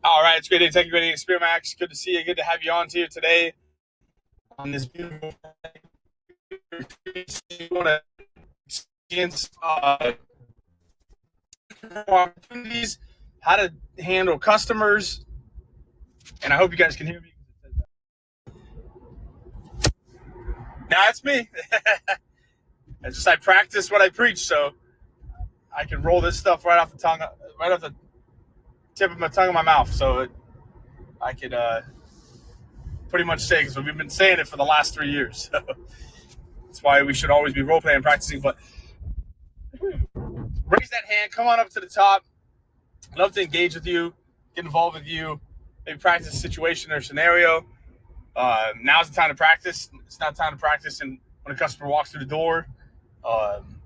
All right, it's great day. Thank you, great day, Spear Max. Good to see you. Good to have you on here today on this beautiful opportunities, how to handle customers, and I hope you guys can hear me. Now it's me. I practice what I preach, so I can roll this stuff right off the tongue, right off the tip of my tongue and my mouth. So I could pretty much say because we've been saying it for the last 3 years. So that's why we should always be role playing and practicing. But raise that hand. Come on up to the top. I'd love to engage with you, get involved with you, maybe practice a situation or scenario. Now's the time to practice. It's not time to practice and when a customer walks through the door. Um,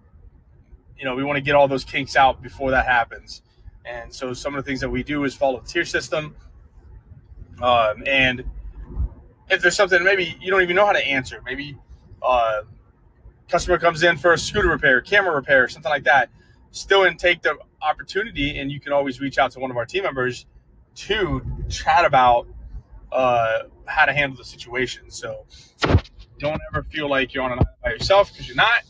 we want to get all those kinks out before that happens. And so some of the things that we do is follow the tier system. And if there's something maybe you don't even know how to answer, maybe customer comes in for a scooter repair, camera repair, something like that, still take the opportunity, and you can always reach out to one of our team members to chat about how to handle the situation. So don't ever feel like you're on an island by yourself, because you're not.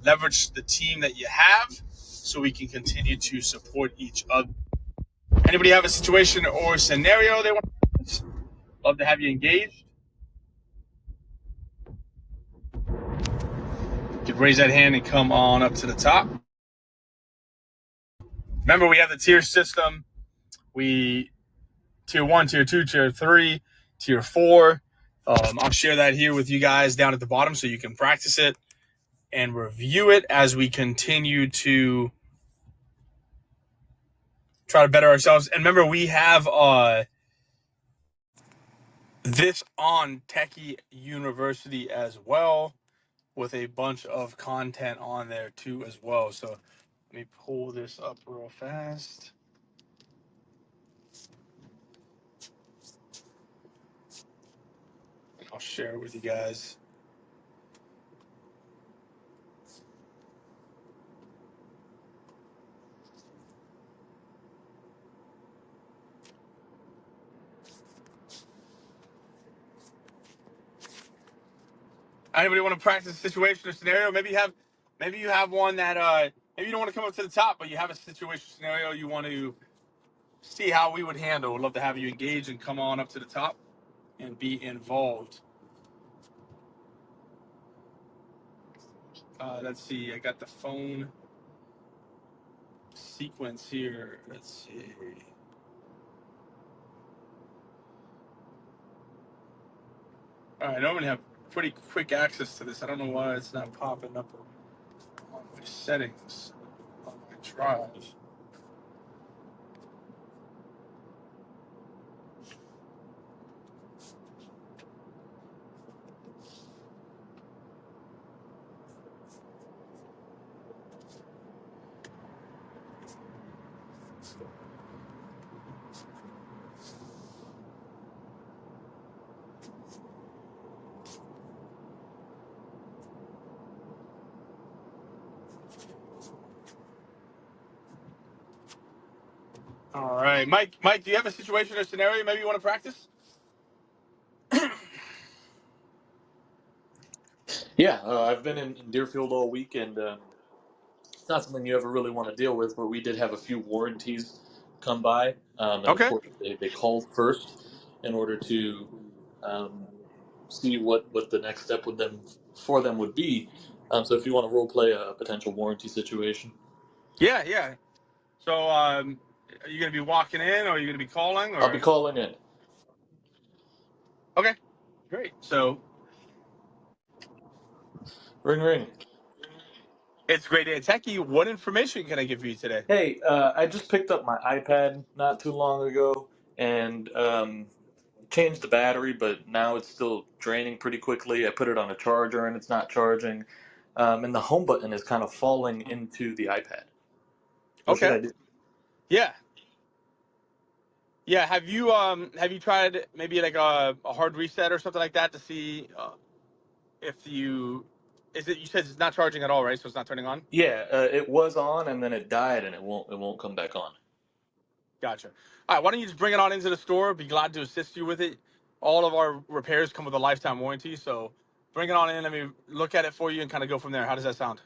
Leverage the team that you have so we can continue to support each other. Anybody have a situation or scenario they want to love to have you engaged? You can raise that hand and come on up to the top. Remember, we have the tier system. We tier 1, tier 2, tier 3, tier 4. I'll share that here with you guys down at the bottom so you can practice it and review it as we continue to try to better ourselves. And remember, we have this on Techie University as well, with a bunch of content on there too as well. So let me pull this up real fast. I'll share it with you guys. Anybody want to practice a situation or scenario? Maybe you have one that maybe you don't want to come up to the top, but you have a situation scenario you want to see how we would handle. We'd love to have you engage and come on up to the top and be involved. Let's see. I got the phone sequence here. Let's see. All right, I normally have pretty quick access to this. I don't know why it's not popping up on my settings on my drive. All right, Mike, do you have a situation or scenario maybe you want to practice? Yeah, I've been in Deerfield all week, and it's not something you ever really want to deal with, but we did have a few warranties come by, and of Okay. course they called first in order to um, see what the next step for them would be. So if you want to role play a potential warranty situation, Yeah, yeah. So, are you going to be walking in, or are you going to be calling, I'll be or? calling in. Okay, great. So Ring ring. it's a great day at Techie. What information can I give you today? Hey, I just picked up my iPad not too long ago, and changed the battery, but now it's still draining pretty quickly. I put it on a charger and it's not charging. And the home button is kind of falling into the iPad. What should Okay. I do? Yeah. Yeah. Have you tried maybe like a hard reset or something like that to see if you is it you said it's not charging at all, right? So it's not turning on? Yeah, it was on and then it died and it won't come back on. Gotcha. All right, why don't you just bring it on into the store? Be glad to assist you with it. All of our repairs come with a lifetime warranty, so bring it on in. Let me look at it for you and kind of go from there. How does that sound?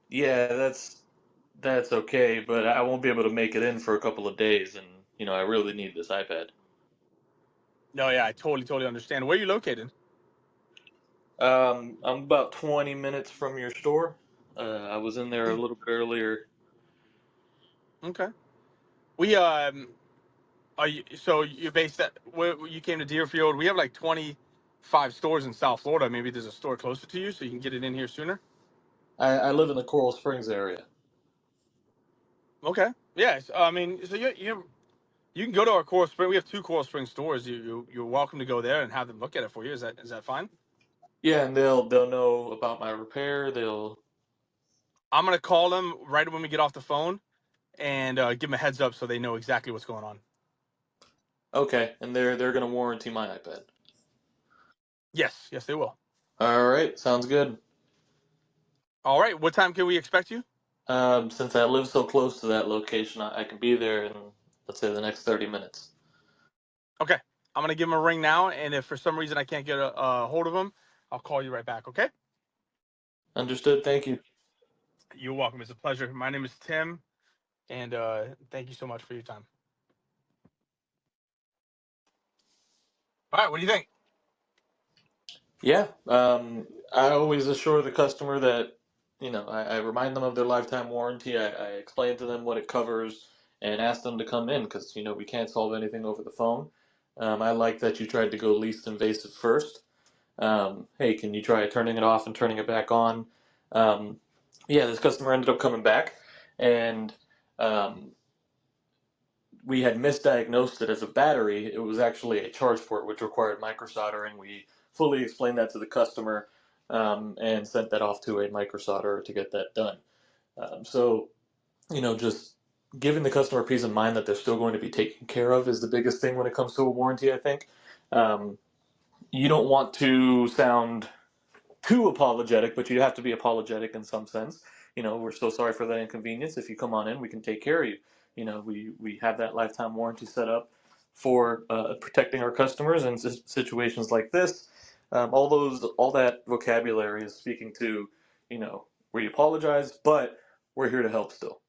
Yeah, that's okay, but I won't be able to make it in for a couple of days, and I really need this iPad. No, yeah, I totally understand. Where are you located? I'm about 20 minutes from your store. I was in there a little bit earlier. Okay. We are you so you're based at where you came to Deerfield? We have like 25 stores in South Florida. Maybe there's a store closer to you so you can get it in here sooner. I live in the Coral Springs area. Okay. Yes. I mean, so you can go to our Coral Spring. We have two Coral Spring stores. You're welcome to go there and have them look at it for you. Is that fine? Yeah, and they'll know about my repair. They'll I'm gonna call them right when we get off the phone and give them a heads up so they know exactly what's going on. Okay, and they're gonna warranty my iPad. Yes, yes, they will. All right, sounds good. All right. What time can we expect you? Since I live so close to that location, I can be there in, let's say, the next 30 minutes. Okay. I'm gonna give them a ring now, and if for some reason I can't get a hold of them, I'll call you right back. Okay. Understood. Thank you. You're welcome. It's a pleasure. My name is Tim, and thank you so much for your time. All right. What do you think? Yeah, I always assure the customer that, I remind them of their lifetime warranty. I explain to them what it covers and ask them to come in because, we can't solve anything over the phone. I like that you tried to go least invasive first. Hey, can you try turning it off and turning it back on? Um, yeah, this customer ended up coming back, and um, we had misdiagnosed it as a battery. It was actually a charge port, which required microsoldering. We fully explained that to the customer, and sent that off to a microsolderer to get that done. So, just giving the customer peace of mind that they're still going to be taken care of is the biggest thing when it comes to a warranty, I think. Um, you don't want to sound too apologetic, but you have to be apologetic in some sense. We're so sorry for that inconvenience. If you come on in, we can take care of you. We have that lifetime warranty set up for protecting our customers in situations like this. All that vocabulary is speaking to, we apologize, but we're here to help still.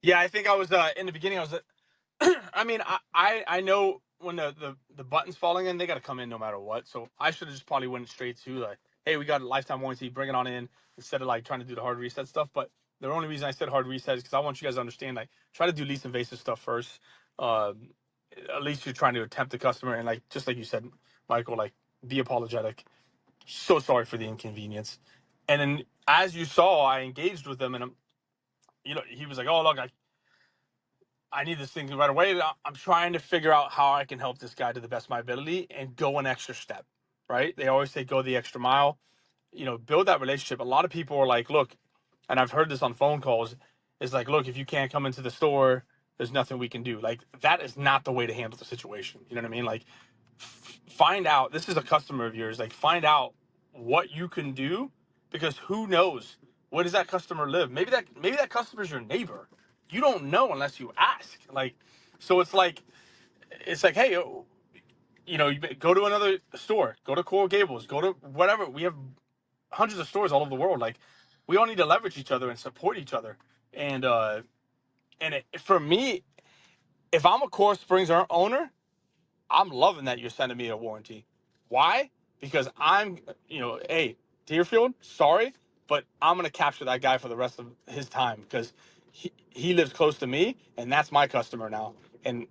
Yeah, I think I was in the beginning. I was I mean, I know when the button's falling in, they got to come in no matter what. So I should have just probably went straight to like, hey, we got a lifetime warranty, bring it on in, instead of like trying to do the hard reset stuff. But the only reason I said hard reset is because I want you guys to understand, like, try to do least invasive stuff first. Um, at least you're trying to attempt the customer, and like just like you said, Michael, like, be apologetic. So sorry for the inconvenience. And then as you saw, I engaged with them, and he was like, oh look, I need this thing right away. I'm trying to figure out how I can help this guy to the best of my ability and go an extra step, right? They always say go the extra mile, build that relationship. A lot of people are like, look, and I've heard this on phone calls, is like, look, if you can't come into the store, there's nothing we can do. Like, that is not the way to handle the situation. You know what I mean? Like, find out, this is a customer of yours, like, find out what you can do, because who knows, where does that customer live? Maybe that customer's your neighbor. You don't know unless you ask. Like, so it's like, hey, you go to another store, go to Coral Gables, go to whatever. We have hundreds of stores all over the world. Like, we all need to leverage each other and support each other. And for me, if I'm a Coral Springs owner, I'm loving that you're sending me a warranty. Why? Because hey, Deerfield, sorry, but I'm gonna capture that guy for the rest of his time because he lives close to me, and that's my customer now. And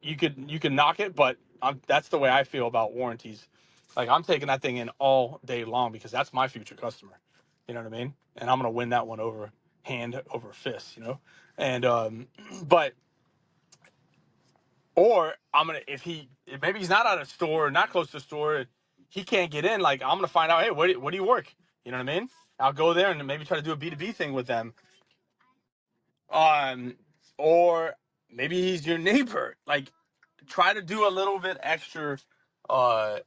you can knock it, but that's the way I feel about warranties. Like, I'm taking that thing in all day long because that's my future customer. You know what I mean? And I'm gonna win that one over hand over fist. And but or I'm gonna if maybe he's not at a store, not close to a store, he can't get in. Like, I'm gonna find out, hey, where do you work? You know what I mean? I'll go there and maybe try to do a B2B thing with them. Um, or maybe he's your neighbor. Like, try to do a little bit extra, uh,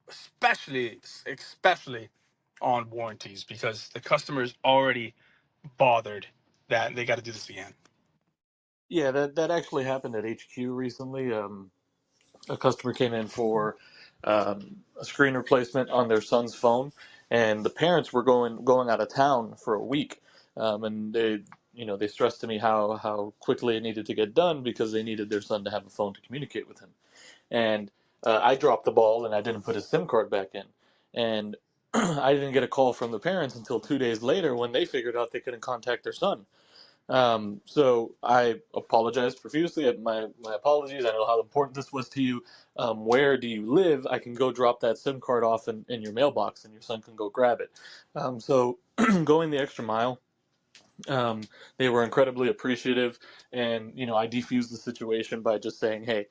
especially on warranties because the customer is already bothered. that they got to do this again. Yeah, that actually happened at HQ recently. A customer came in for a screen replacement on their son's phone, and the parents were going out of town for a week, and they stressed to me how quickly it needed to get done because they needed their son to have a phone to communicate with him. And I dropped the ball and I didn't put his SIM card back in, and I didn't get a call from the parents until 2 days later when they figured out they couldn't contact their son. So I apologized profusely. My apologies. I know how important this was to you. Where do you live? I can go drop that SIM card off in your mailbox, and your son can go grab it. So going the extra mile, um, they were incredibly appreciative, and I defused the situation by just saying, "Hey,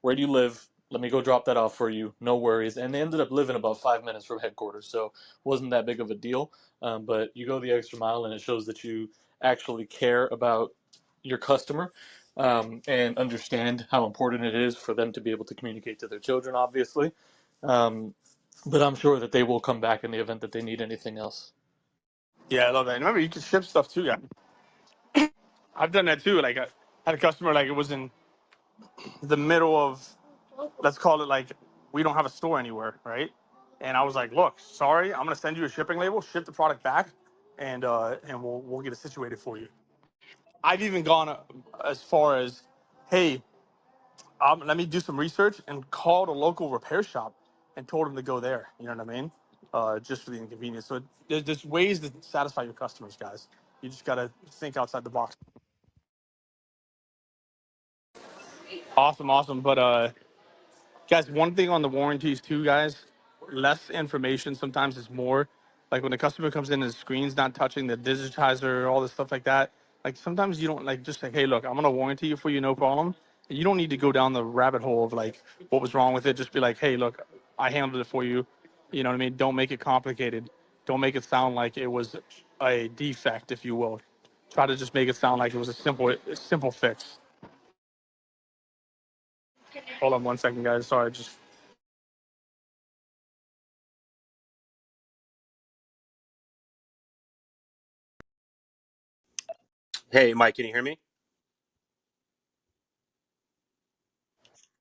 where do you live? Let me go drop that off for you. No worries." And they ended up living about 5 minutes from headquarters, so wasn't that big of a deal. But you go the extra mile, and it shows that you actually care about your customer, and understand how important it is for them to be able to communicate to their children, obviously. Um, but I'm sure that they will come back in the event that they need anything else. Yeah, I love that. And remember, you can ship stuff too, guys. I've done that too. Like I had a customer, like it was in the middle of, let's call it like, we don't have a store anywhere, right? And I was like, look, sorry, I'm gonna send you a shipping label, ship the product back, and we'll get it situated for you. I've even gone as far as, hey, let me do some research and called a local repair shop and told them to go there. You know what I mean? Just for the inconvenience. So there's ways to satisfy your customers, guys. You just gotta think outside the box. Awesome, awesome. But guys, one thing on the warranties too, guys, less information sometimes is more. Like when the customer comes in and the screen's not touching the digitizer, all this stuff like that. Like sometimes you don't like just say, hey, look, I'm gonna warranty you for you, no problem. And you don't need to go down the rabbit hole of like what was wrong with it. Just be like, hey, look, I handled it for you. You know what I mean? Don't make it complicated. Don't make it sound like it was a defect, if you will. Try to just make it sound like it was a simple fix. Hold on one second, guys. Sorry, just Hey, Mike, can you hear me?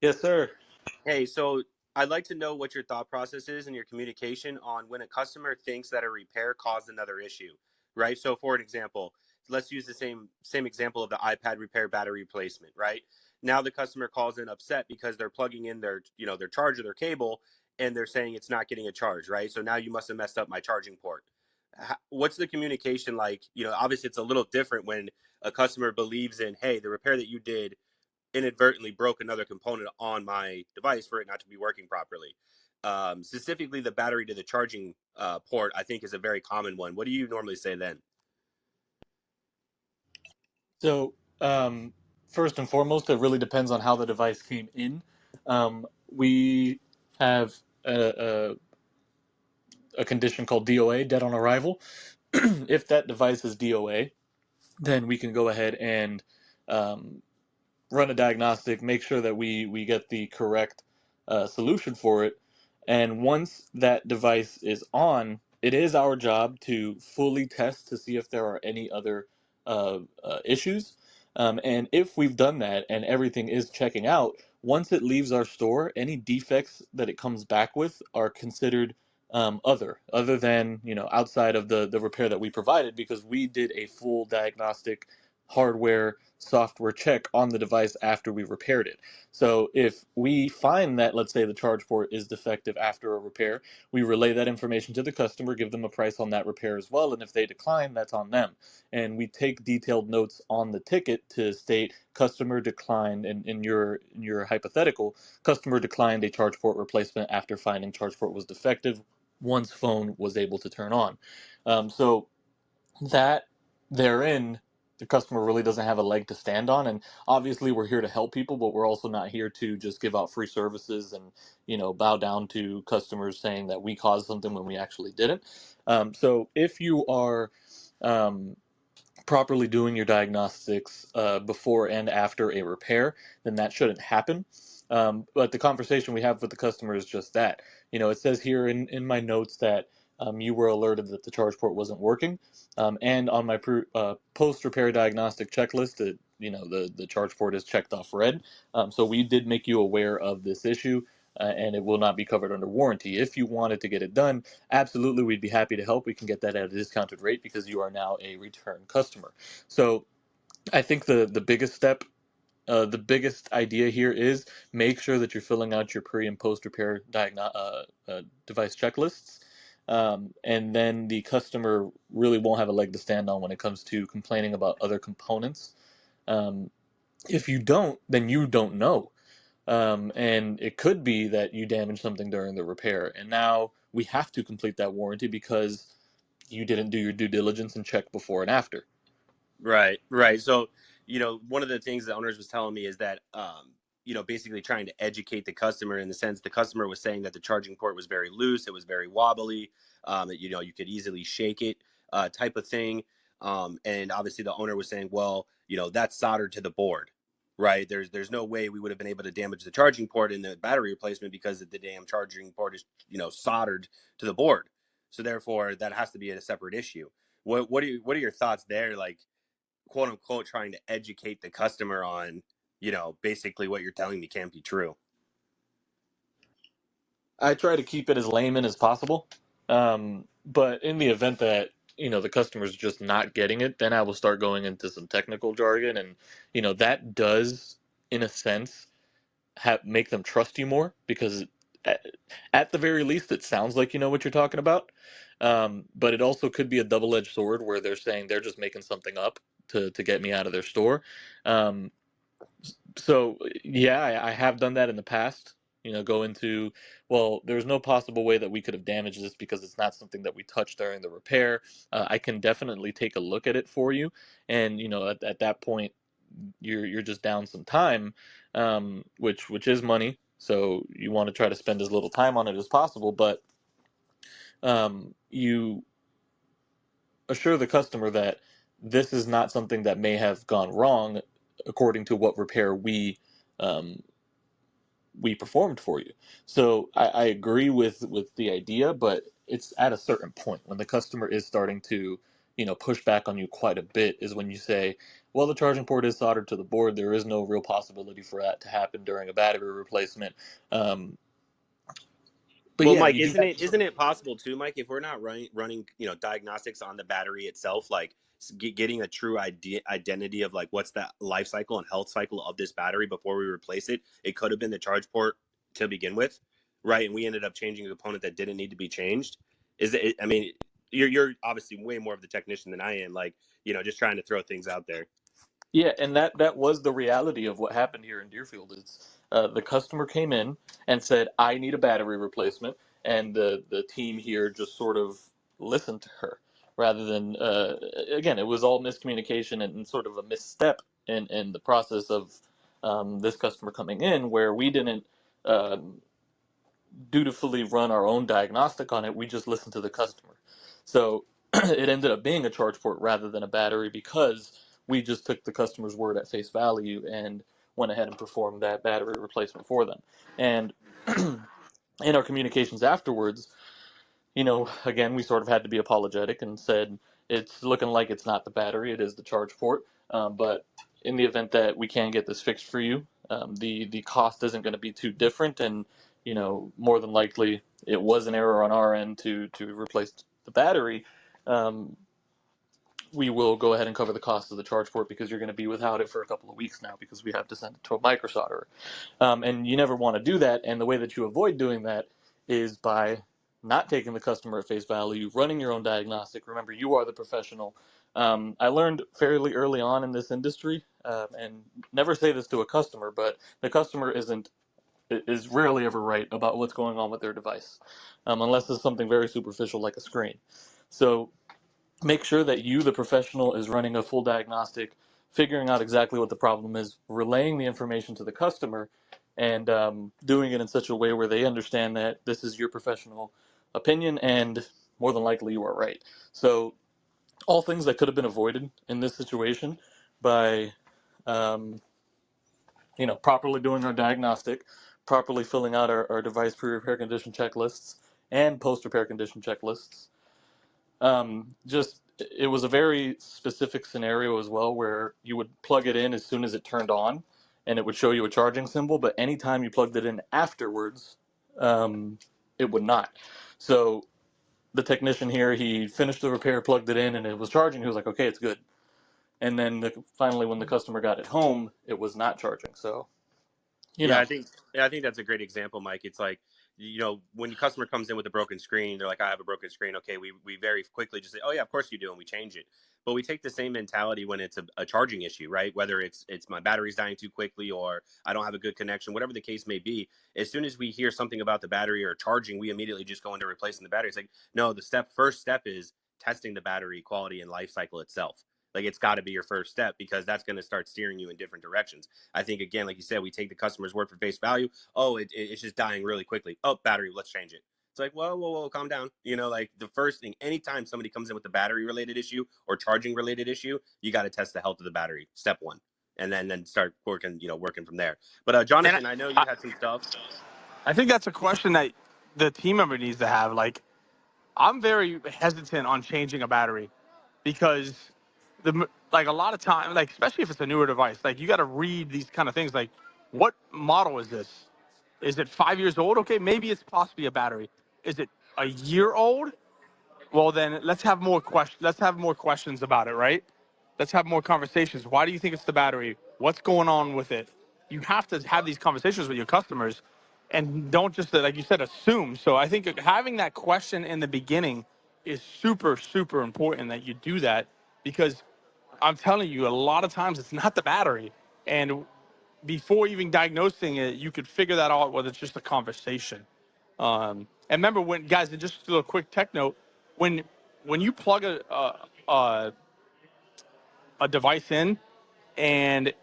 Yes, sir. Hey, so I'd like to know what your thought process is and your communication on when a customer thinks that a repair caused another issue, right? So, for an example, let's use the same example of the iPad repair battery replacement, right? Now the customer calls in upset because they're plugging in their charger, their cable, and they're saying it's not getting a charge, right? So now you must have messed up my charging port. What's the communication like? Obviously it's a little different when a customer believes in, hey, the repair that you did inadvertently broke another component on my device for it not to be working properly. Specifically, the battery to the charging port, I think, is a very common one. What do you normally say then? So, first and foremost, it really depends on how the device came in. We have a condition called DOA, dead on arrival. If that device is DOA, then we can go ahead and um, run a diagnostic, make sure that we get the correct solution for it. And once that device is on, it is our job to fully test to see if there are any other issues. And if we've done that and everything is checking out, once it leaves our store, any defects that it comes back with are considered other than outside of the repair that we provided, because we did a full diagnostic hardware software check on the device after we repaired it. So if we find that, let's say, the charge port is defective after a repair, we relay that information to the customer, give them a price on that repair as well, and if they decline, that's on them. And we take detailed notes on the ticket to state customer declined, in your hypothetical, customer declined a charge port replacement after finding charge port was defective once phone was able to turn on. So that therein, the customer really doesn't have a leg to stand on. And obviously we're here to help people, but we're also not here to just give out free services and bow down to customers saying that we caused something when we actually didn't. So if you are um, properly doing your diagnostics before and after a repair, then that shouldn't happen. But the conversation we have with the customer is just that. It says here in my notes that you were alerted that the charge port wasn't working. And on my post-repair diagnostic checklist, the charge port is checked off red. So we did make you aware of this issue, and it will not be covered under warranty. If you wanted to get it done, absolutely, we'd be happy to help. We can get that at a discounted rate because you are now a return customer. So I think the biggest step, the biggest idea here is make sure that you're filling out your pre and post repair device checklists. And then the customer really won't have a leg to stand on when it comes to complaining about other components. Um, if you don't, then you don't know. And it could be that you damaged something during the repair. And now we have to complete that warranty because you didn't do your due diligence and check before and after. Right, right. So, one of the things the owners was telling me is that, basically trying to educate the customer in the sense the customer was saying that the charging port was very loose, it was very wobbly, you could easily shake it, type of thing. And obviously the owner was saying, well, that's soldered to the board, right? There's no way we would have been able to damage the charging port in the battery replacement because the damn charging port is, soldered to the board. So therefore, that has to be a separate issue. What are your thoughts there? Like, quote unquote trying to educate the customer on, basically what you're telling me can't be true. I try to keep it as layman as possible. But in the event that, the customer's just not getting it, then I will start going into some technical jargon. And, that does, in a sense, make them trust you more because at, at the very least, it sounds like you know what you're talking about. But it also could be a double-edged sword where they're saying they're just making something up to get me out of their store. Um, so yeah, I have done that in the past. Go into, well, there's no possible way that we could have damaged this because it's not something that we touched during the repair. I can definitely take a look at it for you, and at that point, you're just down some time, which is money. So you want to try to spend as little time on it as possible, but you assure the customer that this is not something that may have gone wrong according to what repair um, we performed for you. So I agree with the idea, but it's at a certain point when the customer is starting to push back on you quite a bit is when you say, well, the charging port is soldered to the board. There is no real possibility for that to happen during a battery replacement. Um, but Well, yeah, Mike, you do have to isn't it possible too, Mike, if we're not running diagnostics on the battery itself, like getting a true identity of like what's the life cycle and health cycle of this battery before we replace it? It could have been the charge port to begin with, right? And we ended up changing a component that didn't need to be changed. Is it? I mean, you're obviously way more of the technician than I am. Like, just trying to throw things out there. Yeah, and that was the reality of what happened here in Deerfield. Is the customer came in and said, "I need a battery replacement," and the team here just sort of listened to her rather than again, it was all miscommunication and sort of a misstep in the process of this customer coming in where we didn't um, dutifully run our own diagnostic on it. We just listened to the customer. So it ended up being a charge port rather than a battery because we just took the customer's word at face value and went ahead and performed that battery replacement for them. And in our communications afterwards, again, we sort of had to be apologetic and said, it's looking like it's not the battery, it is the charge port. But in the event that we can get this fixed for you, the cost isn't going to be too different. And, more than likely it was an error on our end to replace the battery. Um, we will go ahead and cover the cost of the charge port because you're going to be without it for a couple of weeks now because we have to send it to a microsolderer. And you never want to do that. And the way that you avoid doing that is by not taking the customer at face value, running your own diagnostic. Remember, you are the professional. I learned fairly early on in this industry, and never say this to a customer, but the customer is rarely ever right about what's going on with their device, unless it's something very superficial like a screen. So make sure that you, the professional, is running a full diagnostic, figuring out exactly what the problem is, relaying the information to the customer, and doing it in such a way where they understand that this is your professional opinion and more than likely you are right. So, all things that could have been avoided in this situation by, um, properly doing our diagnostic, properly filling out our device pre-repair condition checklists and post-repair condition checklists, Just it was a very specific scenario as well, where you would plug it in as soon as it turned on, and it would show you a charging symbol. But anytime you plugged it in afterwards, it would not. So the technician here, he finished the repair, plugged it in, and it was charging. He was like, "Okay, it's good." And then finally, when the customer got it home, it was not charging. So, you Yeah, know, I think that's a great example, Mike. It's like, when your customer comes in with a broken screen, they're like, I have a broken screen. Okay, we very quickly just say, oh yeah, of course you do, and we change it. But we take the same mentality when it's a charging issue, right? Whether it's my battery's dying too quickly, or I don't have a good connection, whatever the case may be. As soon as we hear something about the battery or charging, we immediately just go into replacing the battery. It's like, no, the first step is testing the battery quality and life cycle itself. Like, it's got to be your first step, because that's going to start steering you in different directions. I think, again, like you said, we take the customer's word for face value. Oh, it's just dying really quickly. Oh, battery, let's change it. It's like, whoa, calm down. Like, the first thing, anytime somebody comes in with a battery related issue or charging related issue, you got to test the health of the battery. Step one. And then start working from there. But And Jonathan, I know you had some stuff. I think that's a question that the team member needs to have. Like, I'm very hesitant on changing a battery because like a lot of time, like especially if it's a newer device, like you got to read these kind of things. Like, what model is this? Is it 5 years old? Okay, maybe it's possibly a battery. Is it a year old? Well, then let's have more questions. Let's have more questions about it, right? Let's have more conversations. Why do you think it's the battery? What's going on with it? You have to have these conversations with your customers, and don't just, like you said, assume. So I think having that question in the beginning is super, super important that you do that, because I'm telling you, a lot of times it's not the battery, and before even diagnosing it, you could figure that out whether it's just a conversation. And remember, when guys, and just a little quick tech note, when you plug a device in, and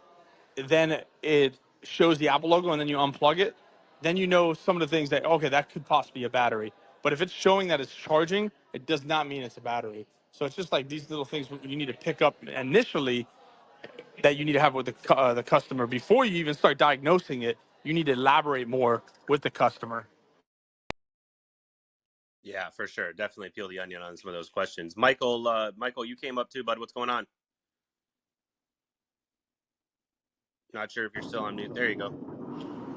then it shows the Apple logo, and then you unplug it, then you know some of the things that, okay, that could possibly be a battery. But if it's showing that it's charging, it does not mean it's a battery. So it's just like these little things you need to pick up initially, that you need to have with the customer before you even start diagnosing it. You need to elaborate more with the customer. Yeah, for sure. Definitely peel the onion on some of those questions. Michael, you came up too, bud. What's going on? Not sure if you're still on mute. There you go.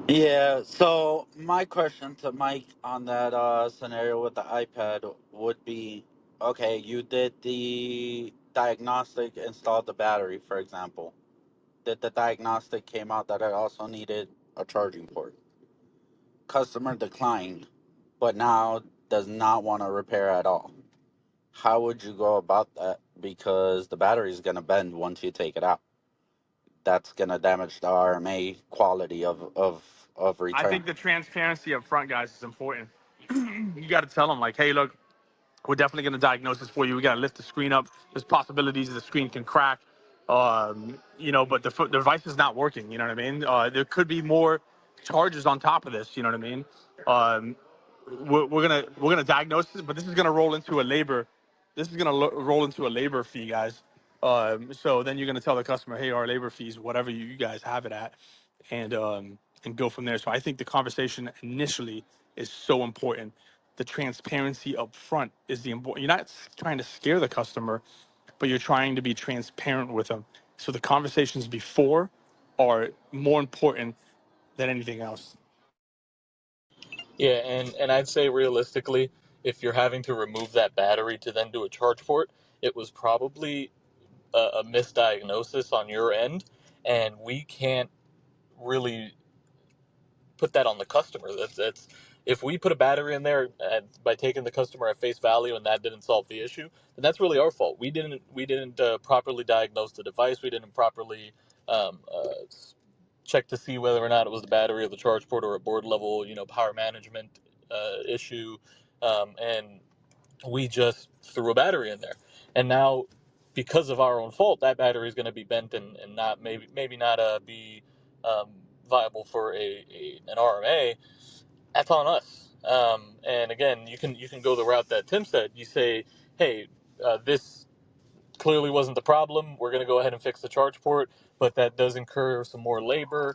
Yeah, so my question to Mike on that scenario with the iPad would be, okay, you did the diagnostic, installed the battery, for example. Did the diagnostic came out that it also needed a charging port? Customer declined, but now does not want to repair at all. How would you go about that? Because the battery is going to bend once you take it out. That's going to damage the RMA quality of I return. think the transparency up front, guys, is important. You got to tell them, like, hey, look, we're definitely going to diagnose this for you. We got to lift the screen up. There's possibilities the screen can crack, but the device is not working. You know what I mean? There could be more charges on top of this. You know what I mean? Um, we're gonna diagnose this, but this is gonna roll into a labor. This is gonna roll into a labor fee, guys. So then you're gonna tell the customer, hey, our labor fees, whatever you guys have it at, and go from there. So I think the conversation initially is so important. The transparency up front is the important. You're not trying to scare the customer, but you're trying to be transparent with them. So the conversations before are more important than anything else. yeah, and I'd say realistically, if you're having to remove that battery to then do a charge port, it was probably a misdiagnosis on your end, and we can't really put that on the customer. That's if we put a battery in there and by taking the customer at face value and that didn't solve the issue, then that's really our fault. We didn't properly diagnose the device. We didn't properly um, uh, check to see whether or not it was the battery or the charge port or a board level, power management issue, and we just threw a battery in there, and now because of our own fault, that battery is going to be bent and not maybe not be um, viable for an RMA. That's on us. And again, you can go the route that Tim said. You say, hey, this clearly wasn't the problem. We're going to go ahead and fix the charge port, but that does incur some more labor.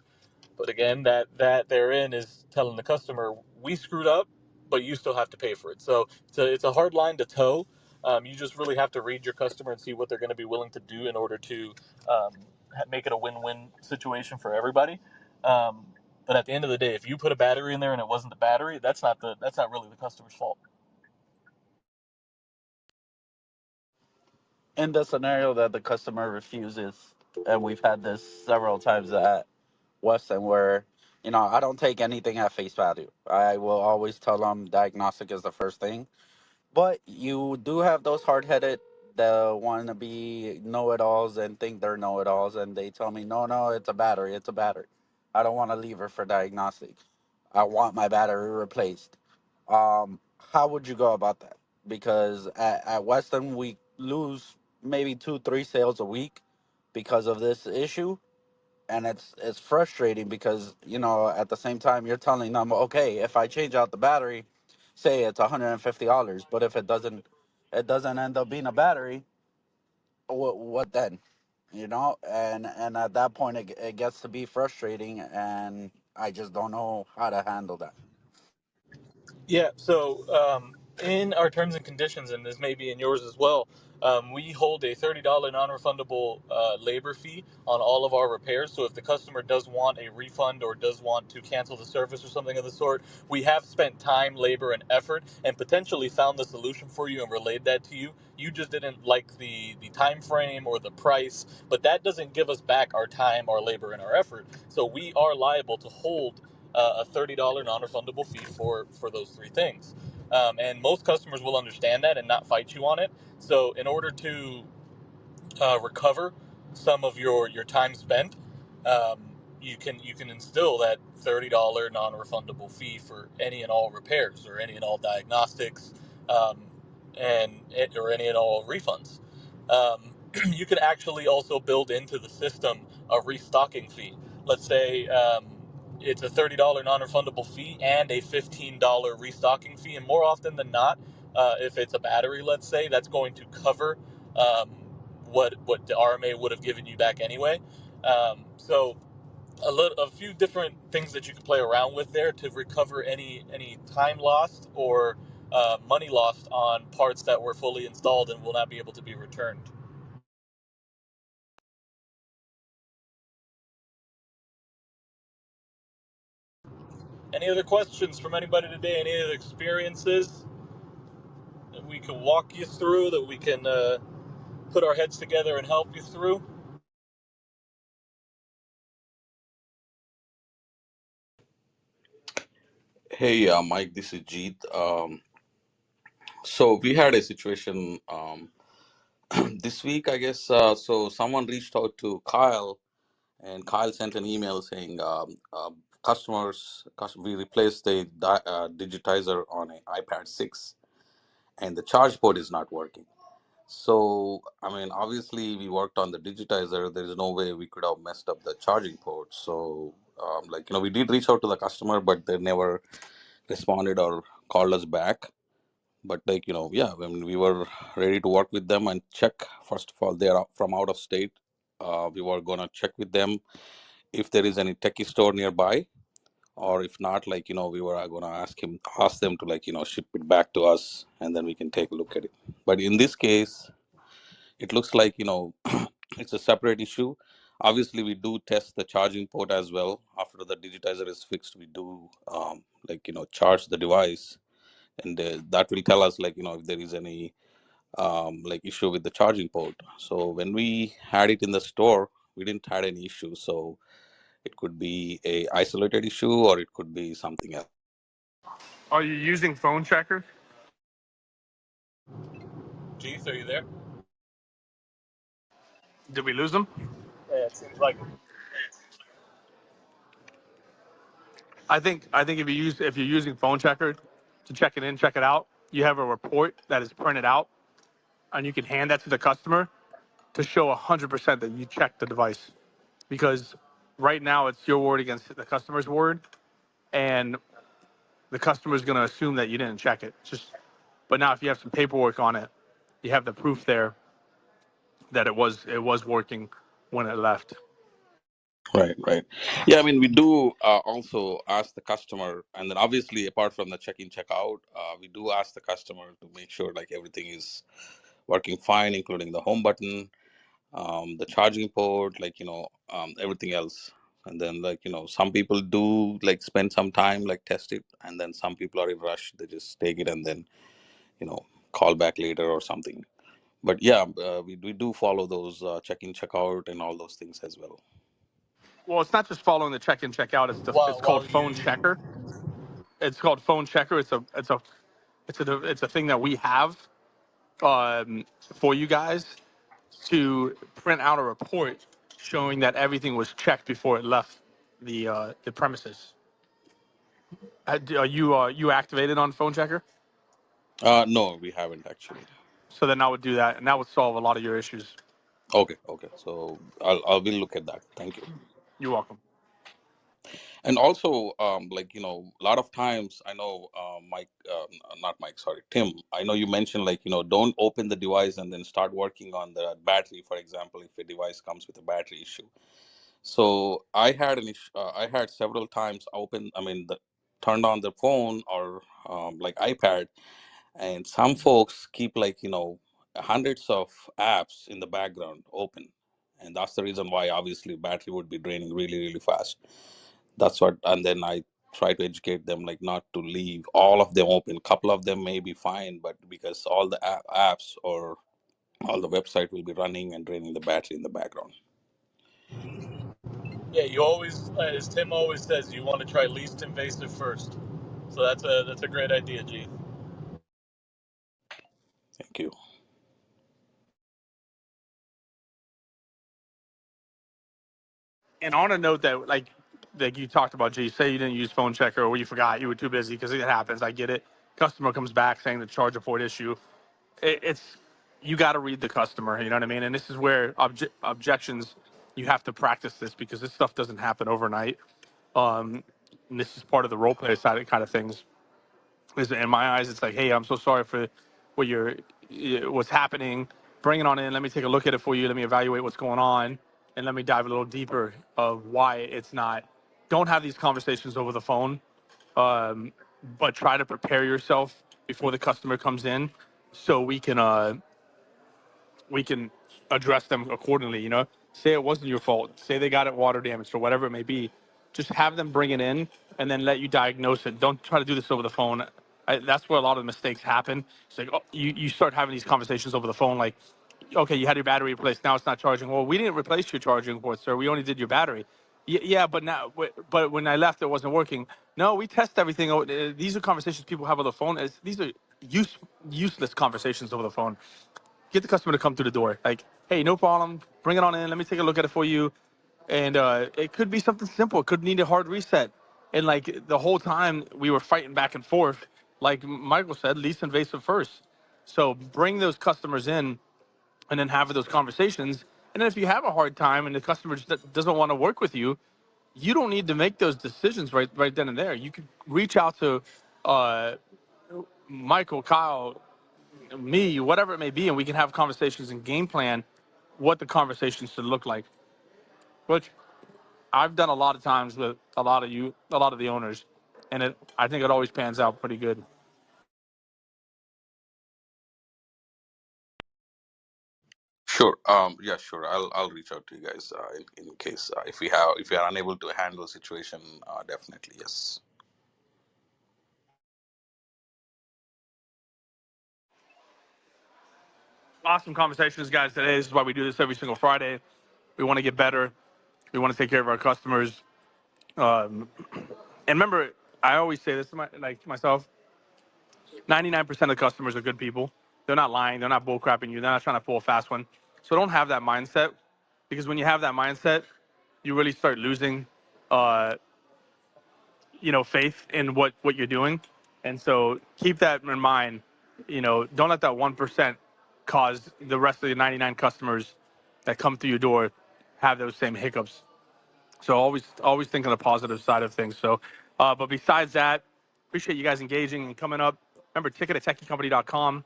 But again, that therein is telling the customer we screwed up, but you still have to pay for it. So it's a hard line to toe. You just really have to read your customer and see what they're going to be willing to do in order to um, make it a win-win situation for everybody. Um, but at the end of the day, if you put a battery in there and it wasn't the battery, that's not really the customer's fault. In the scenario that the customer refuses, and we've had this several times at Weston, where I don't take anything at face value. I will always tell them diagnostic is the first thing. But you do have those hard headed that want to be know it alls and think they're know it alls, and they tell me, no, no, it's a battery, it's a battery. I don't want to leave her for diagnostic. I want my battery replaced. How would you go about that? Because at Weston, we lose maybe 2, 3 sales a week because of this issue, and it's frustrating because at the same time you're telling them, okay, if I change out the battery, say it's $150, but if it doesn't end up being a battery, what then? And at that point it gets to be frustrating, and I just don't know how to handle that. Yeah, so in our terms and conditions, and this may be in yours as well, we hold a $30 non refundable labor fee on all of our repairs. So if the customer does want a refund or does want to cancel the service or something of the sort, we have spent time, labor, and effort and potentially found the solution for you and relayed that to you. You just didn't like the time frame or the price, but that doesn't give us back our time, our labor, and our effort. So we are liable to hold a $30 non-refundable fee for those three things, and most customers will understand that and not fight you on it. So in order to recover some of your time spent, um, you can instill that $30 non-refundable fee for any and all repairs or any and all diagnostics, um, or any and all refunds. You could actually also build into the system a restocking fee. Let's say it's a $30 non-refundable fee and a $15 restocking fee, and more often than not, if it's a battery, let's say, that's going to cover um, what the RMA would have given you back anyway. So a few different things that you can play around with there to recover any time lost or money lost on parts that were fully installed and will not be able to be returned. Any other questions from anybody today? Any other experiences that we can walk you through, that we can put our heads together and help you through? Hey, Mike, this is Jeet. So we had a situation this week, I guess. So someone reached out to Kyle, and Kyle sent an email saying, we replaced the digitizer on an iPad 6, and the charge port is not working. So, I mean, obviously, we worked on the digitizer. There is no way we could have messed up the charging port. So, we did reach out to the customer, but they never responded or called us back. But yeah, I mean, we were ready to work with them and check. First of all, they are from out of state. We were gonna check with them if there is any techie store nearby, or if not, we were gonna ask them to ship it back to us, and then we can take a look at it. But in this case, it looks like it's a separate issue. Obviously, we do test the charging port as well. After the digitizer is fixed, we do charge the device, and that will tell us if there is any issue with the charging port. So when we had it in the store, we didn't had any issue. So it could be a isolated issue, or it could be something else. Are you using phone checker? Keith, are you there? Did we lose them? Yeah, it seems like I think if you're using phone checker to check it in, check it out, you have a report that is printed out, and you can hand that to the customer to show 100% that you checked the device. Because right now it's your word against the customer's word, and the customer's going to assume that you didn't check it. But now if you have some paperwork on it, you have the proof there that it was working when it left. Right, right. Yeah, I mean, we do also ask the customer, and then obviously, apart from the check-in, check-out, we do ask the customer to make sure like everything is working fine, including the home button, the charging port, like everything else. And then some people do like spend some time like test it, and then some people are in rush; they just take it and then you know call back later or something. But yeah, we do follow those check-in, check-out, and all those things as well. Well, it's not just following the check-in, check-out. It's called While Phone you Checker. It's called Phone Checker. It's a thing that we have for you guys to print out a report showing that everything was checked before it left the premises. Are you activated on Phone Checker? No, we haven't actually. So then I would do that, and that would solve a lot of your issues. Okay, okay. So I will look at that. Thank you. You're welcome. And also, a lot of times I know, Mike, not Mike, sorry, Tim. I know you mentioned don't open the device and then start working on the battery. For example, if a device comes with a battery issue. So I had I had several times turned on the phone or like iPad, and some folks keep hundreds of apps in the background open, and that's the reason why obviously battery would be draining really really fast. That's what, and then I try to educate them like not to leave all of them open. Couple of them may be fine, but because all the apps or all the website will be running and draining the battery in the background. Yeah, you always, as Tim always says, you want to try least invasive first. So that's a great idea, G. Thank you. And on a note that, like you talked about, G, say you didn't use Phone Checker or you forgot, you were too busy, because it happens. I get it. Customer comes back saying the charger port issue. It's you got to read the customer. You know what I mean? And this is where objections. You have to practice this because this stuff doesn't happen overnight. Um, and this is part of the role play side of kind of things. Is in my eyes, it's like, hey, I'm so sorry for what what's happening. Bring it on in. Let me take a look at it for you. Let me evaluate what's going on, and let me dive a little deeper of why it's not. Don't have these conversations over the phone, um, but try to prepare yourself before the customer comes in, so we can address them accordingly. Say it wasn't your fault. Say they got it water damaged or whatever it may be. Just have them bring it in and then let you diagnose it. Don't try to do this over the phone. That's where a lot of the mistakes happen. It's like, you start having these conversations over the phone, like, okay, you had your battery replaced. Now it's not charging. Well, we didn't replace your charging port, sir. We only did your battery. Yeah, but when I left, it wasn't working. No, we test everything. These are conversations people have on the phone. These are useless conversations over the phone. Get the customer to come through the door. Like, hey, no problem. Bring it on in. Let me take a look at it for you. And it could be something simple. It could need a hard reset. And like the whole time we were fighting back and forth, like Michael said, least invasive first. So bring those customers in and then have those conversations. And then if you have a hard time and the customer just doesn't want to work with you, you don't need to make those decisions right then and there. You could reach out to uh, Michael, Kyle, me, whatever it may be, and we can have conversations and game plan what the conversation should look like. Which I've done a lot of times with a lot of the owners, and I think it always pans out pretty good. Sure. Yeah, sure. I'll reach out to you guys in case if we are unable to handle the situation. Definitely, yes. Awesome conversations, guys. Today, this is why we do this every single Friday. We want to get better. We want to take care of our customers. And remember, I always say this to myself: 99% of customers are good people. They're not lying. They're not bullcrapping you. They're not trying to pull a fast one. So don't have that mindset, because when you have that mindset, you really start losing, uh, faith in what you're doing. And so keep that in mind. Don't let that 1% cause the rest of the 99 customers that come through your door have those same hiccups. So always think on the positive side of things. So, but besides that, appreciate you guys engaging and coming up. Remember, ticket at techiecompany.com.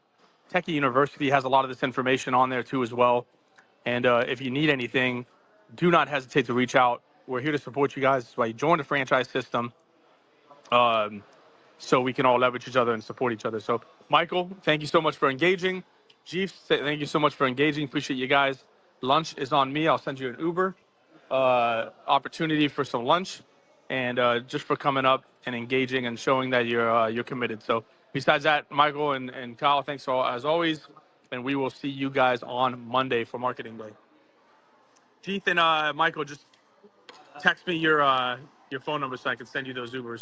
Techie University has a lot of this information on there too as well. And if you need anything, do not hesitate to reach out. We're here to support you guys. That's why you join the franchise system, so we can all leverage each other and support each other. So, Michael, thank you so much for engaging. Jeeves, thank you so much for engaging. Appreciate you guys. Lunch is on me. I'll send you an Uber opportunity for some lunch, and just for coming up and engaging and showing that you're committed. So, besides that, Michael and Kyle, thanks all as always, and we will see you guys on Monday for Marketing Day. Keith and Michael, just text me your phone number so I can send you those Ubers.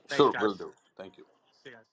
Thanks, Sure, will guys. do. Thank you. See you guys.